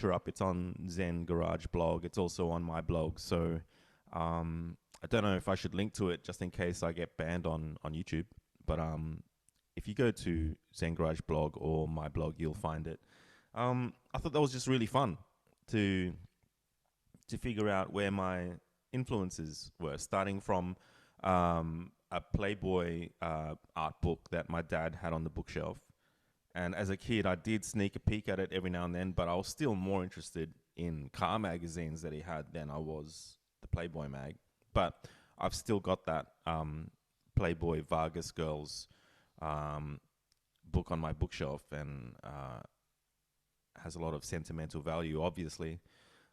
up. It's on Zen Garage blog. It's also on my blog. So I don't know if I should link to it just in case I get banned on YouTube. But if you go to Zen Garage blog or my blog, you'll find it. I thought that was just really fun to figure out where my influences were, starting from a Playboy art book that my dad had on the bookshelf. And as a kid, I did sneak a peek at it every now and then, but I was still more interested in car magazines that he had than I was the Playboy mag. But I've still got that Playboy Vargas Girls book on my bookshelf, and has a lot of sentimental value, obviously.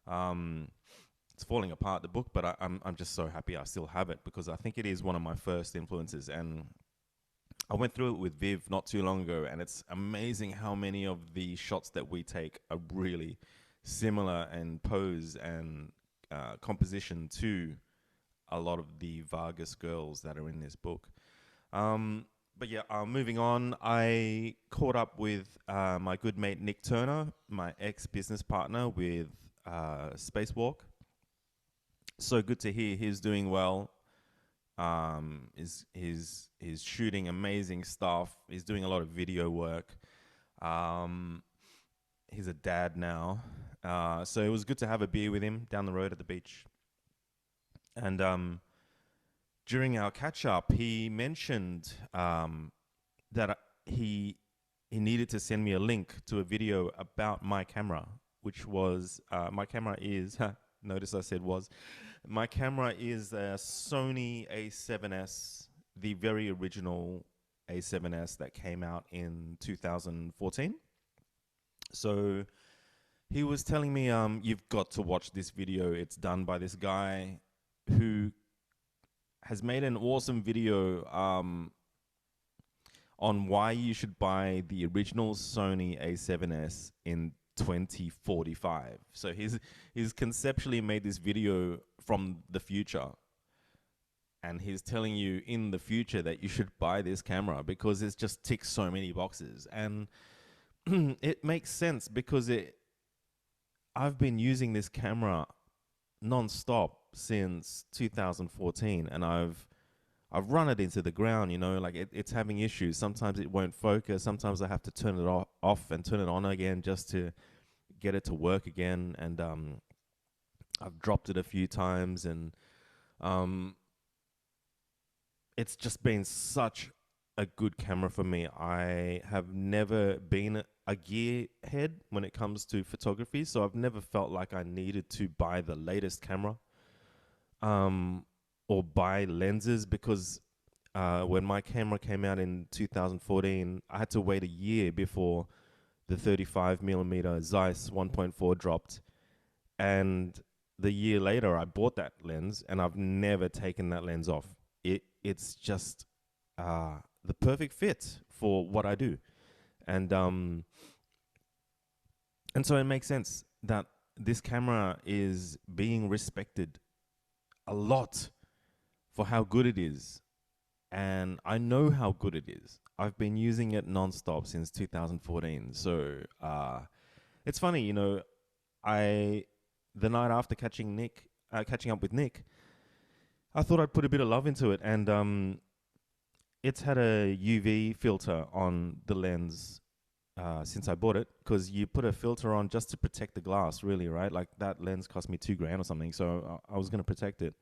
It's falling apart, the book, but I'm just so happy I still have it because I think it is one of my first influences. And I went through it with Viv not too long ago, and it's amazing how many of the shots that we take are really similar in pose and composition to a lot of the Vargas girls that are in this book. But yeah, moving on, I caught up with my good mate Nick Turner, my ex-business partner with Spacewalk. So good to hear he's doing well. He's shooting amazing stuff. He's doing a lot of video work. He's a dad now. So it was good to have a beer with him down the road at the beach. And during our catch up, he mentioned that he needed to send me a link to a video about my camera, which was my camera is notice I said was. My camera is a Sony A7S, the very original A7S that came out in 2014. So he was telling me, you've got to watch this video. It's done by this guy who has made an awesome video on why you should buy the original Sony A7S in 2045. So he's conceptually made this video from the future, and he's telling you in the future that you should buy this camera because it just ticks so many boxes. And it makes sense because I've been using this camera non-stop since 2014, and I've run it into the ground, like it's having issues. Sometimes it won't focus. Sometimes I have to turn it off and turn it on again just to get it to work again. And I've dropped it a few times, and it's just been such a good camera for me. I have never been a gearhead when it comes to photography, so I've never felt like I needed to buy the latest camera or buy lenses because when my camera came out in 2014, I had to wait a year before the 35mm Zeiss 1.4 dropped. And the year later, I bought that lens, and I've never taken that lens off. It's just the perfect fit for what I do. And so it makes sense that this camera is being respected a lot for how good it is. And I know how good it is. I've been using it nonstop since 2014. So it's funny, the night after catching up with Nick, I thought I'd put a bit of love into it, and it's had a UV filter on the lens since I bought it, because you put a filter on just to protect the glass, really, right? Like that lens cost me $2,000 or something, so I was going to protect it.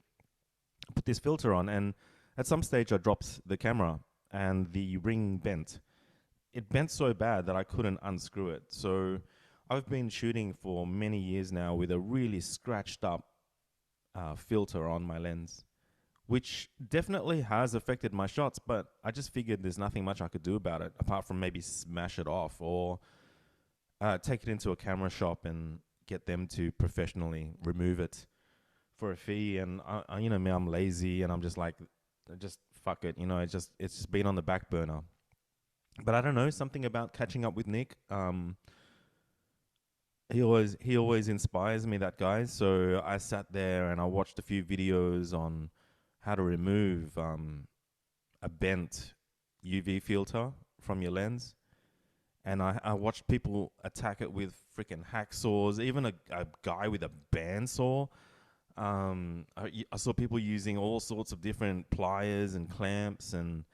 I put this filter on, and at some stage I dropped the camera, and the ring bent. It bent so bad that I couldn't unscrew it. So I've been shooting for many years now with a really scratched up filter on my lens, which definitely has affected my shots, but I just figured there's nothing much I could do about it apart from maybe smash it off or take it into a camera shop and get them to professionally remove it for a fee. And me, I'm lazy, and I'm just like, just fuck it, it's just been on the back burner. But I don't know, something about catching up with Nick. He always inspires me, that guy. So I sat there and I watched a few videos on how to remove a bent UV filter from your lens. and I watched people attack it with freaking hacksaws, even a guy with a bandsaw. I saw people using all sorts of different pliers and clamps, and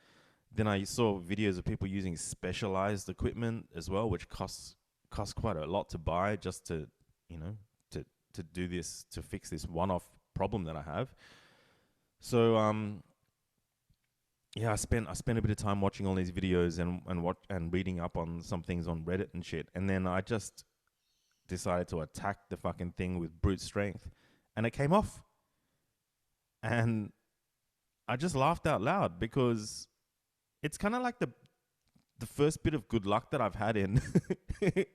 then I saw videos of people using specialized equipment as well, which costs quite a lot to buy just to, you know, to do this, to fix this one-off problem that I have. So yeah, I spent a bit of time watching all these videos and reading up on some things on Reddit and shit, and then I just decided to attack the fucking thing with brute strength, and it came off, and I just laughed out loud because it's kind of like the first bit of good luck that I've had in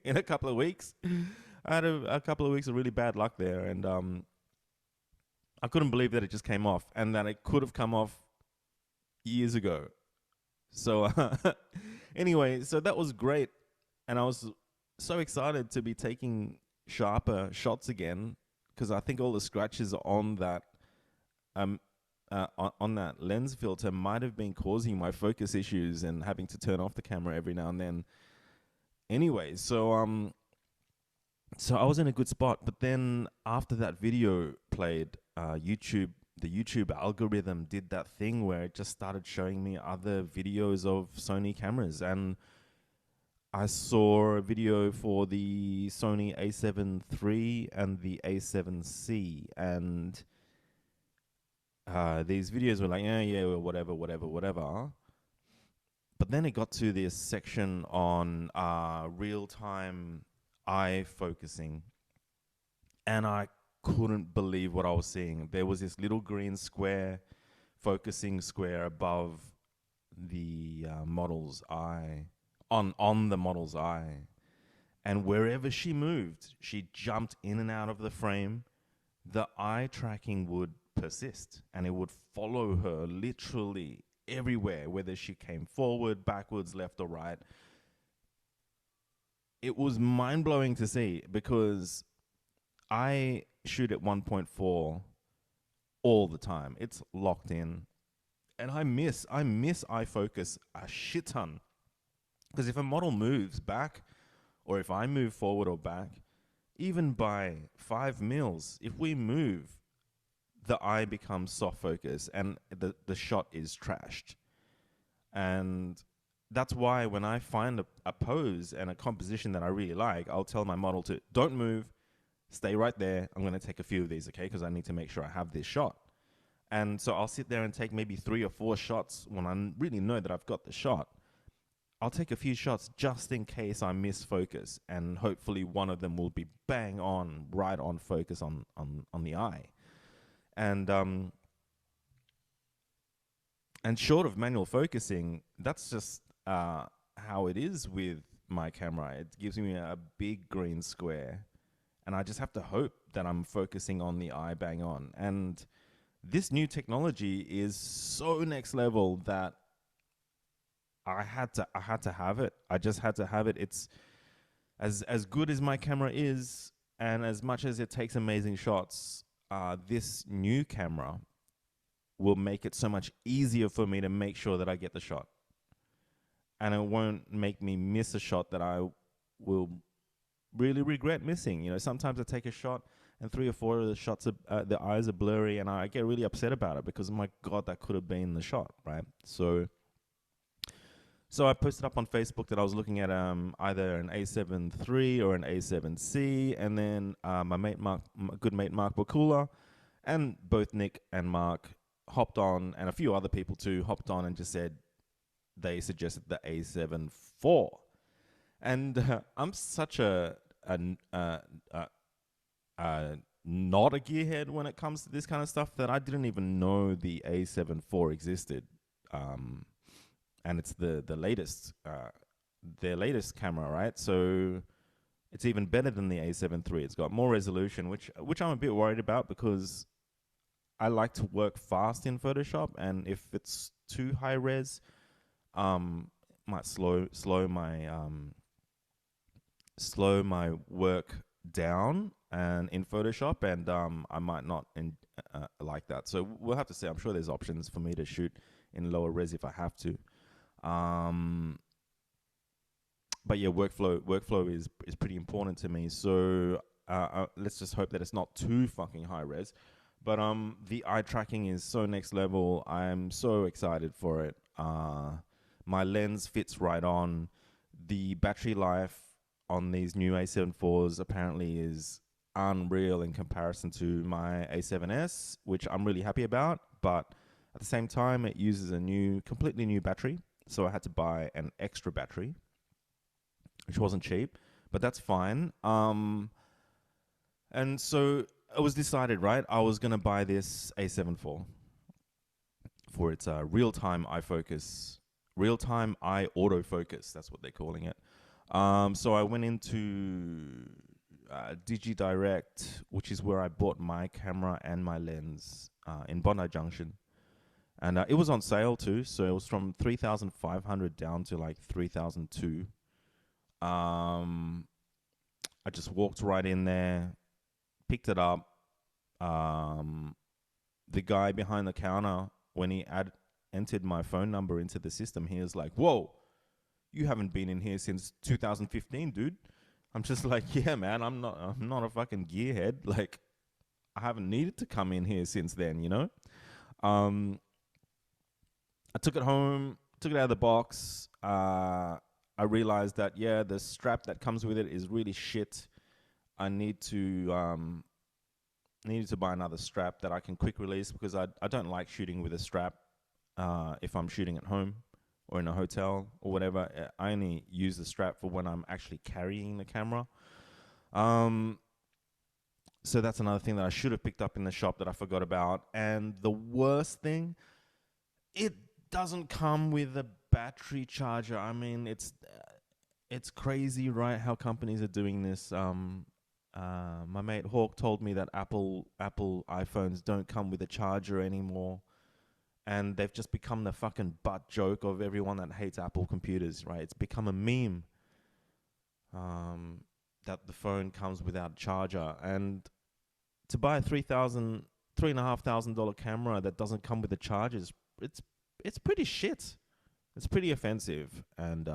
in a couple of weeks. I had a couple of weeks of really bad luck there, and I couldn't believe that it just came off, and that it could have come off years ago. So anyway, so that was great, and I was so excited to be taking sharper shots again because I think all the scratches on that um on that lens filter might have been causing my focus issues and having to turn off the camera every now and then. Anyway, so I was in a good spot, but then after that video played, the YouTube algorithm did that thing where it just started showing me other videos of Sony cameras, and I saw a video for the Sony A7 III and the A7C, and these videos were like, yeah, well, whatever. But then it got to this section on real-time eye focusing, and I couldn't believe what I was seeing. There was this little green square, focusing square above the model's eye, on the model's eye, and wherever she moved, she jumped in and out of the frame. The eye tracking would persist, and it would follow her literally everywhere, whether she came forward, backwards, left, or right. It was mind-blowing to see because I shoot at 1.4 all the time. It's locked in. And I miss eye focus a shit ton. Because if a model moves back, or if I move forward or back, even by 5 mils, if we move, the eye becomes soft focus and the shot is trashed. And that's why when I find a pose and a composition that I really like, I'll tell my model to don't move, stay right there. I'm going to take a few of these, okay? Because I need to make sure I have this shot. And so I'll sit there and take maybe 3 or 4 shots when I really know that I've got the shot. I'll take a few shots just in case I miss focus, and hopefully one of them will be bang on, right on focus on the eye. And short of manual focusing, that's just how it is with my camera. It gives me a big green square, and I just have to hope that I'm focusing on the eye bang on. And this new technology is so next level that I had to have it. I just had to have it. It's as good as my camera is, and as much as it takes amazing shots, this new camera will make it so much easier for me to make sure that I get the shot. And it won't make me miss a shot that I will really regret missing. You know, sometimes I take a shot and 3 or 4 of the shots, the eyes are blurry, and I get really upset about it because, my God, that could have been the shot, right? So I posted up on Facebook that I was looking at either an A7 III or an A7C, and then my good mate Mark Bakula, and both Nick and Mark hopped on, and a few other people too hopped on and just said they suggested the A7 IV. And I'm such a not a gearhead when it comes to this kind of stuff that I didn't even know the A7 IV existed. And it's the latest, their latest camera, right? So it's even better than the A7 III. It's got more resolution, which I'm a bit worried about because I like to work fast in Photoshop, and if it's too high res, might slow my work down and in Photoshop, and I might not like that. So we'll have to see. I'm sure there's options for me to shoot in lower res if I have to. but yeah, workflow is pretty important to me. So let's just hope that it's not too fucking high res. But the eye tracking is so next level. I'm so excited for it. My lens fits right on. The battery life on these new A7 IVs apparently is unreal in comparison to my A7S, which I'm really happy about. But at the same time, it uses a completely new battery. So I had to buy an extra battery, which wasn't cheap, but that's fine. And so it was decided, right? I was gonna buy this A7 IV for its real-time eye focus, real-time eye autofocus. That's what they're calling it. So I went into DigiDirect, which is where I bought my camera and my lens in Bondi Junction. And it was on sale too, so it was from 3,500 down to like 3,002. I just walked right in there, picked it up. The guy behind the counter, when he entered my phone number into the system, he was like, "Whoa, you haven't been in here since 2015, dude." I'm just like, "Yeah, man, I'm not a fucking gearhead. Like, I haven't needed to come in here since then, you know." I took it home, took it out of the box. I realized that, yeah, the strap that comes with it is really shit. I needed to buy another strap that I can quick release, because I don't like shooting with a strap if I'm shooting at home or in a hotel or whatever. I only use the strap for when I'm actually carrying the camera. So that's another thing that I should have picked up in the shop that I forgot about. And the worst thing, it doesn't come with a battery charger. I mean, it's crazy, right? How companies are doing this. My mate Hawk told me that Apple iPhones don't come with a charger anymore, and they've just become the fucking butt joke of everyone that hates Apple computers, right? It's become a meme that the phone comes without a charger, and to buy a $3,500 camera that doesn't come with a charger, it's pretty shit. It's pretty offensive, and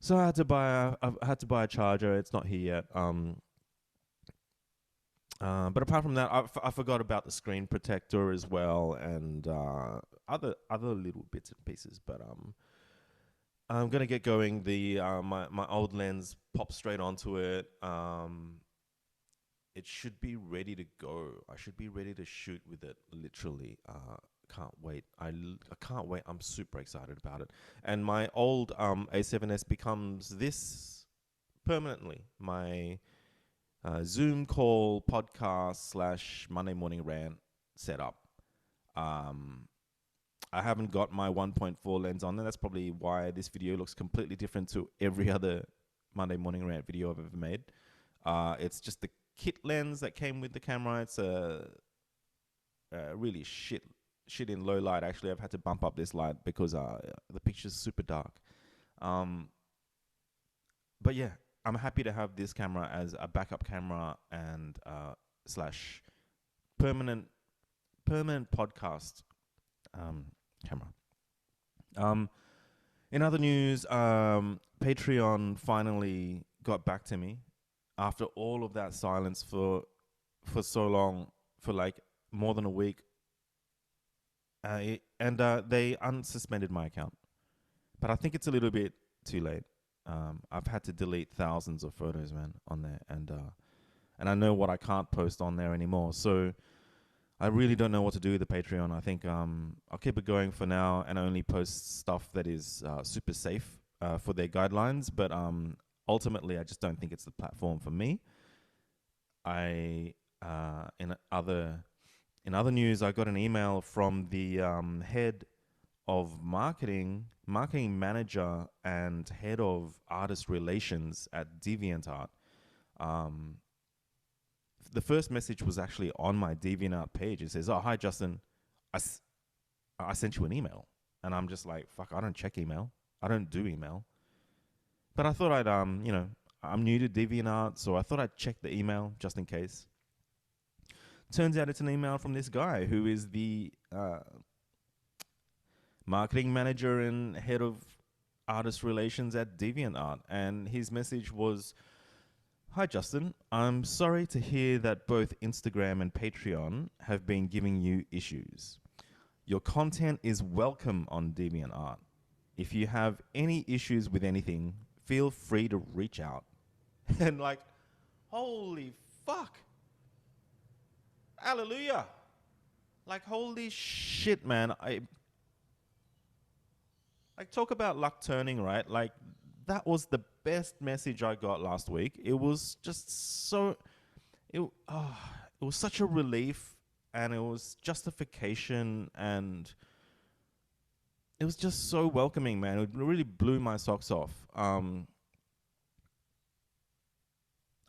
so I had to buy a charger. It's not here yet. But apart from that, I forgot about the screen protector as well, and other little bits and pieces. But I'm gonna get going. The my old lens pops straight onto it. It should be ready to go. I should be ready to shoot with it. Literally, can't wait. I can't wait. I'm super excited about it. And my old A7S becomes this permanently. My Zoom call podcast / Monday Morning Rant setup. I haven't got my 1.4 lens on there. That's probably why this video looks completely different to every other Monday Morning Rant video I've ever made. It's just the kit lens that came with the camera. It's a really shit in low light. Actually, I've had to bump up this light because the picture's super dark. But yeah, I'm happy to have this camera as a backup camera and / permanent podcast camera. In other news, Patreon finally got back to me after all of that silence for so long, for like more than a week. And they unsuspended my account. But I think it's a little bit too late. I've had to delete thousands of photos, man, on there. And I know what I can't post on there anymore. So I really don't know what to do with the Patreon. I think I'll keep it going for now and only post stuff that is super safe for their guidelines. But ultimately, I just don't think it's the platform for me. In other news, I got an email from the head of marketing manager and head of artist relations at DeviantArt. The first message was actually on my DeviantArt page. It says, "Oh, hi, Justin. I sent you an email." And I'm just like, fuck, I don't check email. I don't do email. But I thought I'm new to DeviantArt, so I thought I'd check the email just in case. Turns out it's an email from this guy who is the marketing manager and head of artist relations at DeviantArt, and his message was, "Hi Justin, I'm sorry to hear that both Instagram and Patreon have been giving you issues. Your content is welcome on DeviantArt. If you have any issues with anything, feel free to reach out." And like, holy fuck. Hallelujah. Like, holy shit, man. I like, talk about luck turning, right? Like, that was the best message I got last week. It was just so it it was such a relief, and it was justification, and it was just so welcoming, man. It really blew my socks off.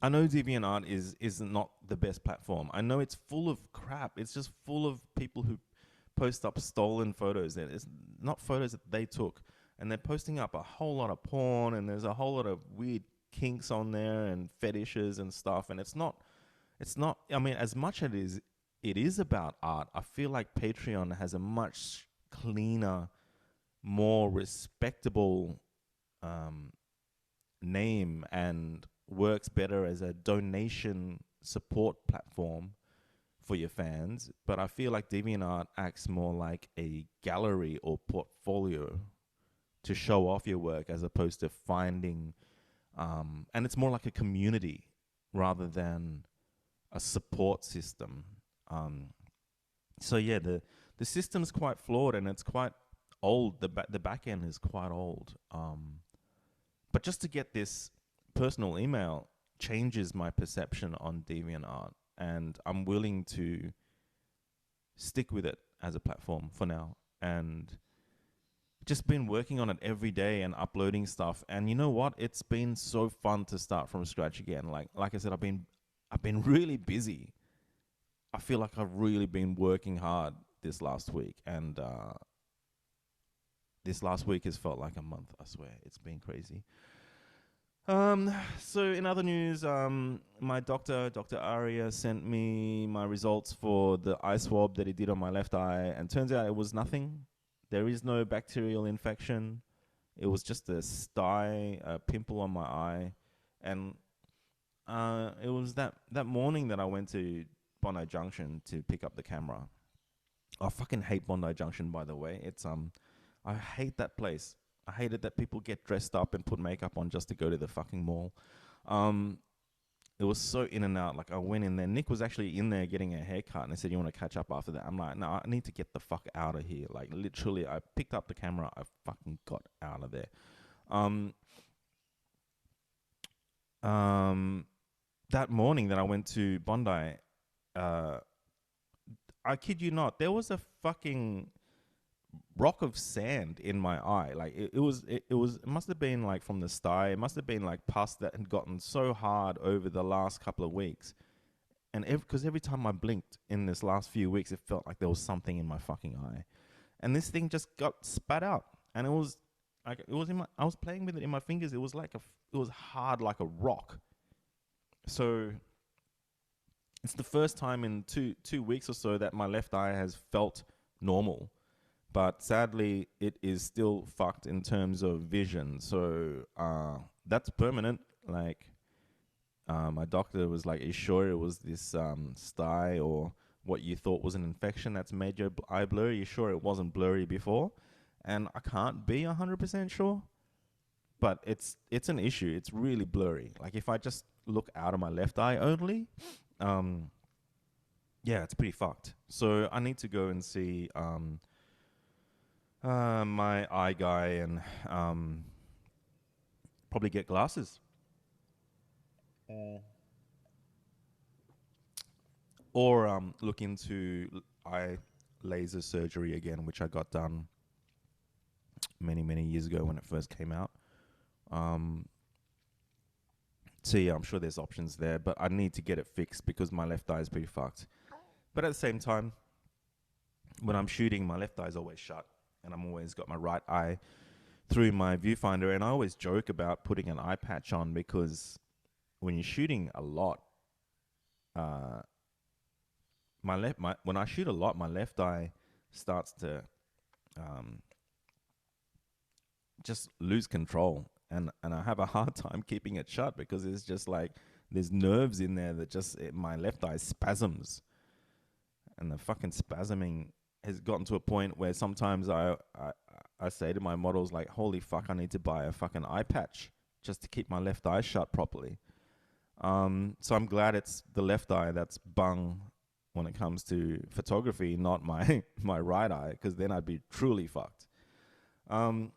I know DeviantArt is not the best platform. I know it's full of crap. It's just full of people who post up stolen photos. And it's not photos that they took, and they're posting up a whole lot of porn, and there's a whole lot of weird kinks on there and fetishes and stuff. And it's not. It's not. I mean, as much as it is about art, I feel like Patreon has a much cleaner, more respectable um, name, and works better as a donation support platform for your fans. But I feel like DeviantArt acts more like a gallery or portfolio to show off your work, as opposed to finding, and it's more like a community rather than a support system. So yeah, the system's quite flawed, and it's quite old. The back end is quite old. But just to get this personal email changes my perception on DeviantArt, and I'm willing to stick with it as a platform for now. And just been working on it every day and uploading stuff. And you know what? It's been so fun to start from scratch again. Like I said, I've been really busy. I feel like I've really been working hard this last week, and this last week has felt like a month. I swear, it's been crazy. So in other news, my doctor, Dr. Aria, sent me my results for the eye swab that he did on my left eye, and turns out it was nothing. There is no bacterial infection. It was just a sty, a pimple on my eye, and it was that morning that I went to Bondi Junction to pick up the camera. I fucking hate Bondi Junction, by the way. I hate that place. I hated that people get dressed up and put makeup on just to go to the fucking mall. It was so in and out. Like, I went in there. Nick was actually in there getting a haircut, and I said, "You want to catch up after that?" I'm like, "No, I need to get the fuck out of here." Like, literally, I picked up the camera. I fucking got out of there. Um, that morning that I went to Bondi, uh, I kid you not, there was a fucking rock of sand in my eye. Like, it must have been like from the sty. It must have been like pus that had gotten so hard over the last couple of weeks. And because every time I blinked in this last few weeks, it felt like there was something in my fucking eye. And this thing just got spat out. And it was like, I was playing with it in my fingers. It was like it was hard like a rock. So it's the first time in two weeks or so that my left eye has felt normal. But sadly, it is still fucked in terms of vision. So that's permanent. Like, my doctor was like, "Are you sure it was this sty, or what you thought was an infection that's made your eye blurry? Are you sure it wasn't blurry before?" And I can't be 100% sure, but it's an issue. It's really blurry. Like, if I just look out of my left eye only, yeah, it's pretty fucked. So I need to go and see my eye guy, and probably get glasses. Or look into eye laser surgery again, which I got done many years ago when it first came out. Um, so yeah, I'm sure there's options there, but I need to get it fixed because my left eye is pretty fucked. But at the same time, when I'm shooting, my left eye is always shut, and I'm always got my right eye through my viewfinder. And I always joke about putting an eye patch on, because when you're shooting a lot, uh, when I shoot a lot, my left eye starts to um, just lose control, and I have a hard time keeping it shut because it's just like there's nerves in there that my left eye spasms, and the fucking spasming has gotten to a point where sometimes I say to my models like, holy fuck, I need to buy a fucking eye patch just to keep my left eye shut properly. So I'm glad it's the left eye that's bung when it comes to photography, not my my right eye, because then I'd be truly fucked. Um,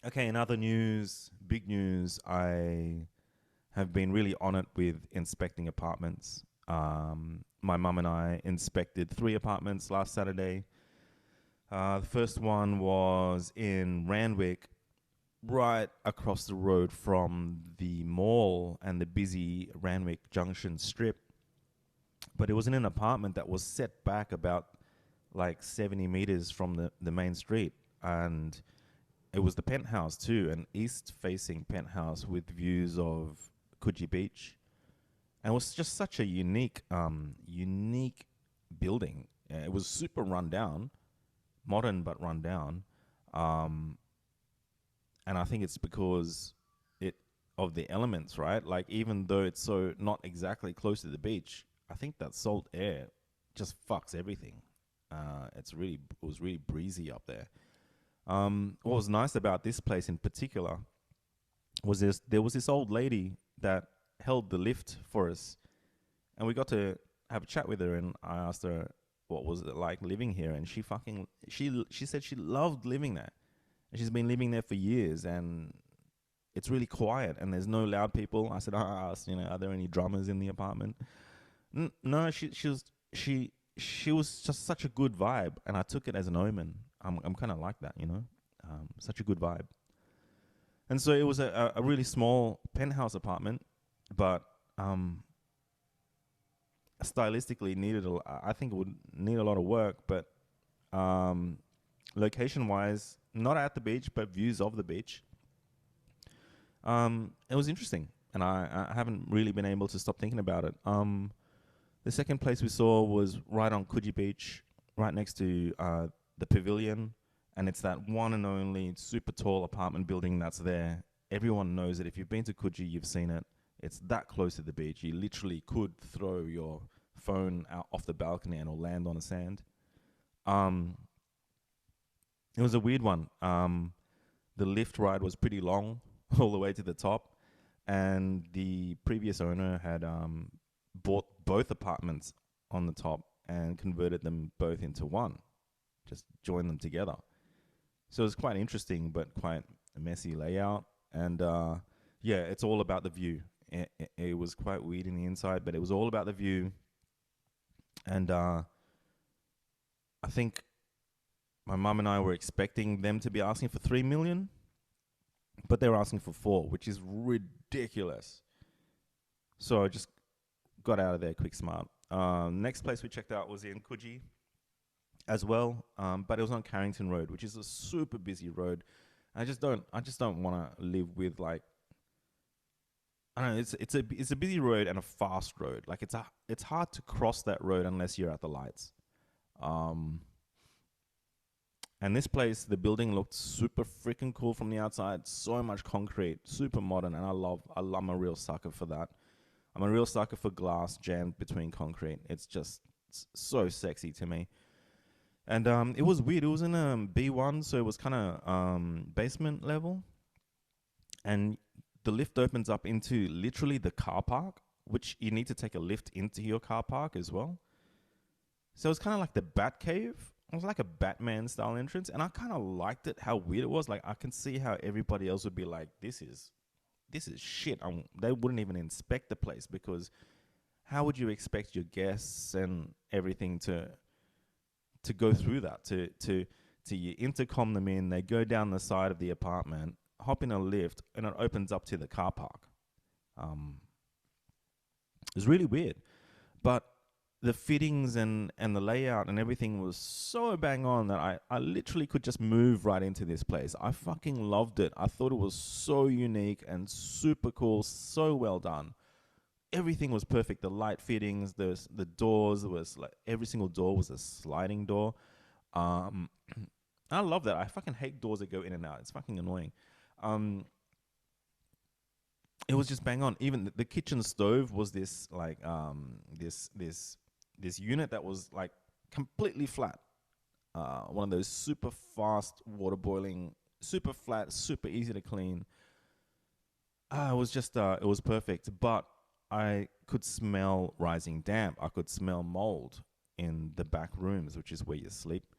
okay, in other news, big news, I have been really on it with inspecting apartments. My mum and I inspected 3 apartments last Saturday. The first one was in Randwick, right across the road from the mall and the busy Randwick Junction strip. But it was in an apartment that was set back about like 70 meters from the main street. And it was the penthouse too, an east-facing penthouse with views of Coogee Beach. And it was just such a unique building. It was super run down, modern but run down. Um, and I think it's because it of the elements, right? Like even though it's so not exactly close to the beach, I think that salt air just fucks everything. It was really breezy up there. What was nice about this place in particular was there was this old lady that held the lift for us, and we got to have a chat with her, and I asked her what was it like living here, and she said she loved living there. And she's been living there for years, and it's really quiet, and there's no loud people. I said, I asked, are there any drummers in the apartment? No, she was just such a good vibe, and I took it as an omen. I'm kind of like that, such a good vibe. And so it was a really small penthouse apartment, but stylistically I think it would need a lot of work, but location-wise, not at the beach, but views of the beach. It was interesting, and I haven't really been able to stop thinking about it. The second place we saw was right on Coogee Beach, right next to the Pavilion, and it's that one and only super tall apartment building that's there. Everyone knows it. If you've been to Coogee, you've seen it. It's that close to the beach. You literally could throw your phone out off the balcony and it'll land on the sand. It was a weird one. The lift ride was pretty long, all the way to the top, and the previous owner had bought both apartments on the top and converted them both into one, just joined them together. So it was quite interesting, but quite a messy layout. And yeah, it's all about the view. It was quite weird in the inside, but it was all about the view. And I think my mum and I were expecting them to be asking for 3 million, but they were asking for 4, which is ridiculous. So I just got out of there quick smart. Next place we checked out was in Coogee as well, but it was on Carrington Road, which is a super busy road. I just don't want to live with like, I don't know. It's a busy road and a fast road. Like it's hard to cross that road unless you're at the lights. And this place, the building looked super freaking cool from the outside. So much concrete, super modern, and I'm a real sucker for that. I'm a real sucker for glass jammed between concrete. It's so sexy to me. And it was weird. It was in a B1, so it was kind of basement level. And the lift opens up into literally the car park, which you need to take a lift into your car park as well. So it's kind of like the Bat Cave. It was like a Batman style entrance, and I kind of liked it, how weird it was. Like I can see how everybody else would be like, this is shit. They wouldn't even inspect the place, because how would you expect your guests and everything to go through that, to you intercom them in, they go down the side of the apartment, hop in a lift, and it opens up to the car park. It's really weird, but the fittings and the layout and everything was so bang on that I literally could just move right into this place. I fucking loved it. I thought it was so unique and super cool, so well done. Everything was perfect. The light fittings, the doors, was like every single door was a sliding door. I love that. I fucking hate doors that go in and out. It's fucking annoying. Um, it was just bang on. Even the kitchen stove was this like this unit that was like completely flat. One of those super fast water boiling, super flat, super easy to clean. It was just it was perfect. But I could smell rising damp. I could smell mold in the back rooms, which is where you sleep,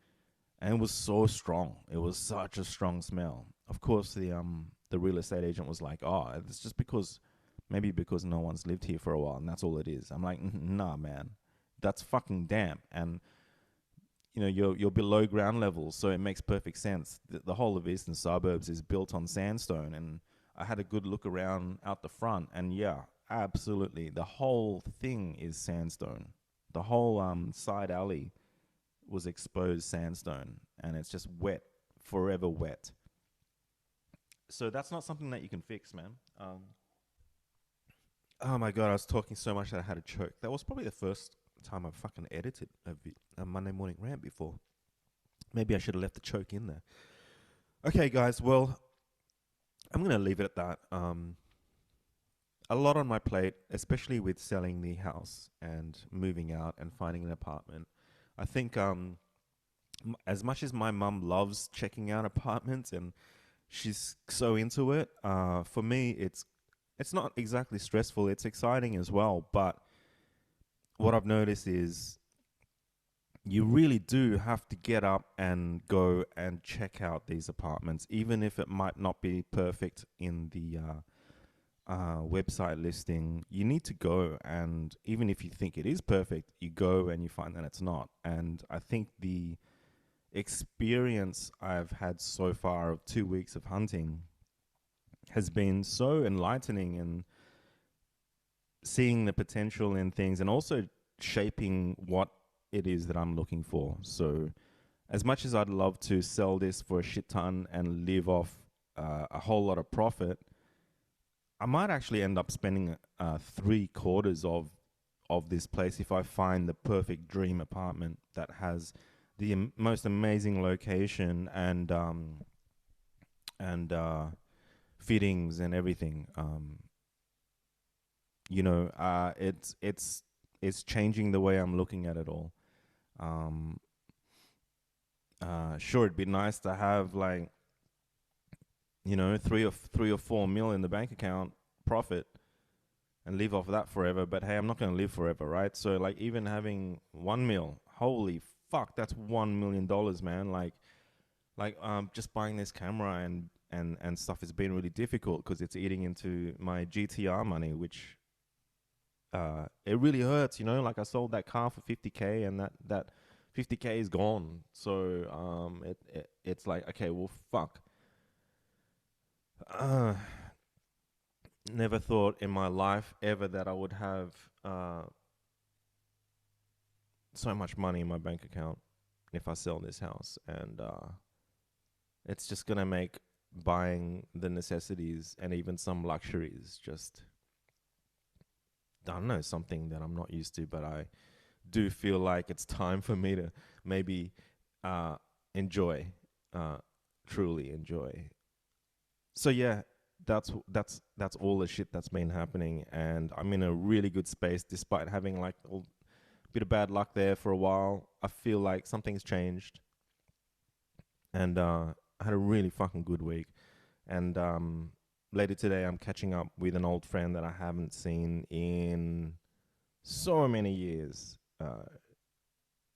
and it was so strong. It was such a strong smell. Of course, the real estate agent was like, "Oh, it's just because maybe because no one's lived here for a while, and that's all it is." I'm like, "Nah, man, that's fucking damp." And you know, you're below ground level, so it makes perfect sense. The whole of eastern suburbs is built on sandstone, and I had a good look around out the front, and yeah, absolutely, the whole thing is sandstone. The whole side alley was exposed sandstone, and it's just wet, forever wet. So that's not something that you can fix, man. Oh my god, I was talking so much that I had a choke. That was probably the first time I fucking edited a Monday morning rant before. Maybe I should have left the choke in there. Okay, guys. Well, I'm gonna leave it at that. A lot on my plate, especially with selling the house and moving out and finding an apartment. I think as much as my mum loves checking out apartments and she's so into it, for me it's not exactly stressful. It's exciting as well, but what I've noticed is you really do have to get up and go and check out these apartments, even if it might not be perfect in the website listing. You need to go, and even if you think it is perfect, you go and you find that it's not. And I think the experience I've had so far of 2 weeks of hunting has been so enlightening, and seeing the potential in things and also shaping what it is that I'm looking for. So, as much as I'd love to sell this for a shit ton and live off a whole lot of profit, I might actually end up spending 3/4 of this place if I find the perfect dream apartment that has the most amazing location and fittings and everything. It's changing the way I'm looking at it all. Um, sure, it'd be nice to have like, you know, 3 or 4 mil in the bank account profit and live off that forever. But hey, I'm not going to live forever, right? So like, even having 1 mil, holy fuck, that's $1 million, man. Just buying this camera and stuff has been really difficult because it's eating into my GTR money, which it really hurts, you know. Like, I sold that car for 50K, and that 50K is gone. So it's like, okay, well, fuck. Uh, Never thought in my life ever that I would have so much money in my bank account if I sell this house, and it's just gonna make buying the necessities and even some luxuries just, I don't know, something that I'm not used to. But I do feel like it's time for me to maybe uh, enjoy, truly enjoy. So yeah, that's all the shit that's been happening, and I'm in a really good space despite having like a bit of bad luck there for a while. I feel like something's changed, and I had a really fucking good week. And later today, I'm catching up with an old friend that I haven't seen in so many years.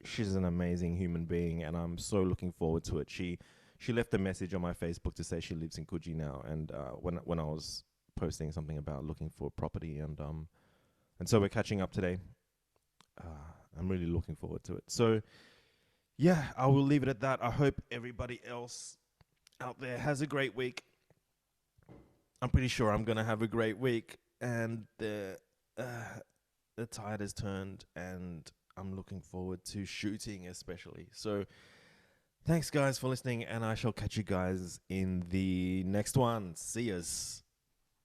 She's an amazing human being, and I'm so looking forward to it. She left a message on my Facebook to say she lives in Coogee now, and when I was posting something about looking for property, and so we're catching up today. I'm really looking forward to it. So yeah, I will leave it at that. I hope everybody else out there has a great week. I'm pretty sure I'm gonna have a great week, and the tide has turned, and I'm looking forward to shooting especially. So thanks, guys, for listening, and I shall catch you guys in the next one. See yas.